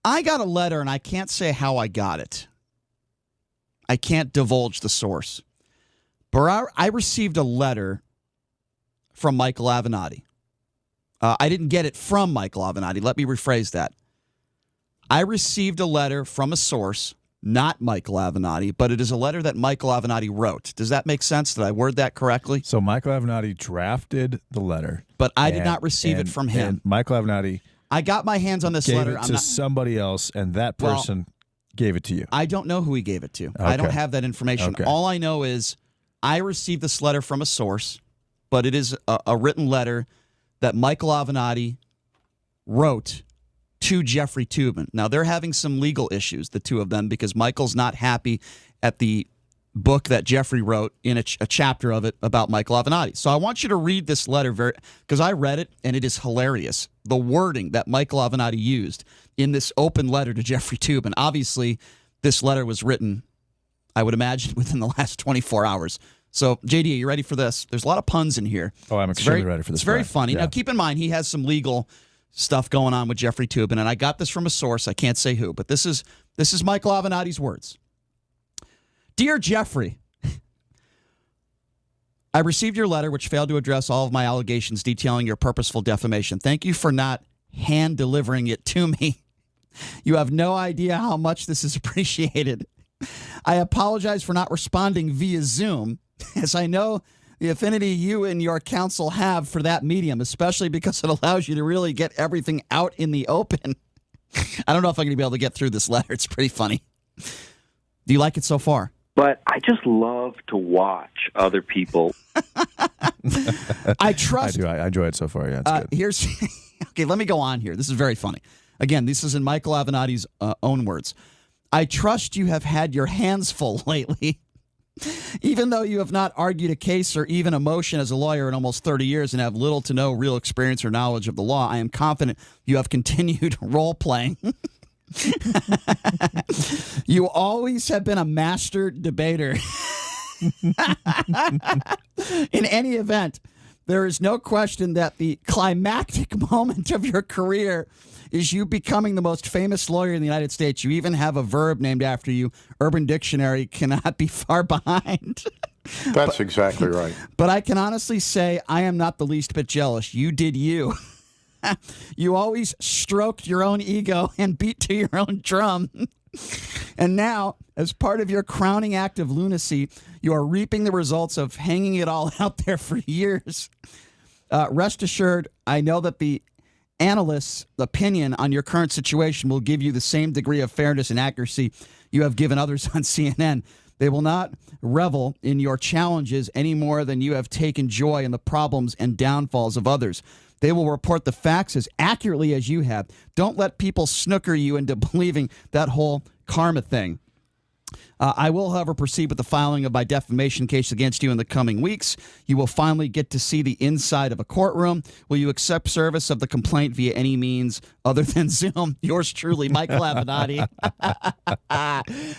I got a letter, and I can't say how I got it. I can't divulge the source. But I received a letter from Michael Avenatti. I didn't get it from Michael Avenatti. Let me rephrase that. I received a letter from a source, not Michael Avenatti, but it is a letter that Michael Avenatti wrote. Does that make sense? Did I word that correctly? So Michael Avenatti drafted the letter. But I did not receive it from him. And Michael Avenatti I got my hands on this letter. Gave it to somebody else, and that person gave it to you. I don't know who he gave it to. Okay. I don't have that information. Okay. All I know is I received this letter from a source, but it is a written letter that Michael Avenatti wrote to Jeffrey Toobin. Now, they're having some legal issues, the two of them, because Michael's not happy at the book that Jeffrey wrote in a chapter of it about Michael Avenatti. So I want you to read this letter because I read it, and it is hilarious. The wording that Michael Avenatti used in this open letter to Jeffrey Toobin. Obviously, this letter was written, I would imagine, within the last 24 hours. So, JD, are you ready for this? There's a lot of puns in here. Oh, I'm extremely ready for this. It's very funny. Yeah. Now, keep in mind, he has some legal stuff going on with Jeffrey Toobin, and I got this from a source. I can't say who, but this is Michael Avenatti's words. Dear Jeffrey, I received your letter, which failed to address all of my allegations detailing your purposeful defamation. Thank you for not hand-delivering it to me. You have no idea how much this is appreciated. I apologize for not responding via Zoom, as I know the affinity you and your counsel have for that medium, especially because it allows you to really get everything out in the open. I don't know if I'm going to be able to get through this letter. It's pretty funny. Do you like it so far? But I just love to watch other people. I trust. I do. I enjoy it so far. Yeah, it's good. Okay, let me go on here. This is very funny. Again, this is in Michael Avenatti's own words. I trust you have had your hands full lately. Even though you have not argued a case or even a motion as a lawyer in almost 30 years and have little to no real experience or knowledge of the law, I am confident you have continued role-playing. You always have been a master debater. In any event, there is no question that the climactic moment of your career is you becoming the most famous lawyer in the United States. You even have a verb named after you. Urban Dictionary cannot be far behind. That's exactly right. But I can honestly say I am not the least bit jealous. You did you. You always stroked your own ego and beat to your own drum. And now, as part of your crowning act of lunacy, you are reaping the results of hanging it all out there for years. Rest assured, I know that the analyst's opinion on your current situation will give you the same degree of fairness and accuracy you have given others on CNN. They will not revel in your challenges any more than you have taken joy in the problems and downfalls of others. They will report the facts as accurately as you have. Don't let people snooker you into believing that whole karma thing. I will, however, proceed with the filing of my defamation case against you in the coming weeks. You will finally get to see the inside of a courtroom. Will you accept service of the complaint via any means other than Zoom? Yours truly, Michael Avenatti.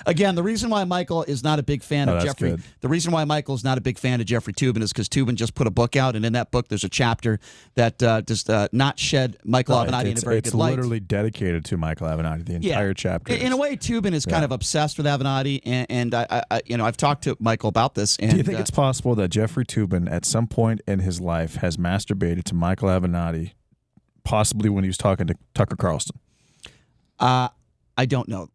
Again, the reason why Michael is not a big fan of Jeffrey, good. the reason why Michael is not a big fan of Jeffrey Toobin is because Toobin just put a book out, and in that book there's a chapter that does not shed Michael Avenatti in a very good light. It's literally dedicated to Michael Avenatti, the entire chapter. In a way, Toobin is kind of obsessed with Avenatti, and I've talked to Michael about this. And, do you think it's possible that Jeffrey Toobin, at some point in his life, has masturbated to Michael Avenatti, possibly when he was talking to Tucker Carlson? I don't know.